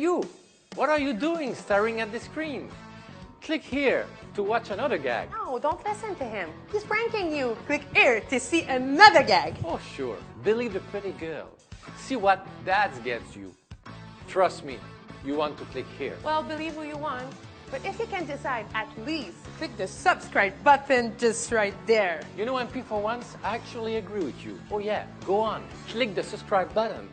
you! What are you doing staring at the screen? Click here to watch another gag. No, don't listen to him. He's pranking you. Click here to see another gag. Oh, sure. Believe the pretty girl. See what that gets you. Trust me, you want to click here. Well, believe who you want. But if you can decide, at least click the subscribe button just right there. You know, MP for once, I actually agree with you. Oh yeah, go on. Click the subscribe button.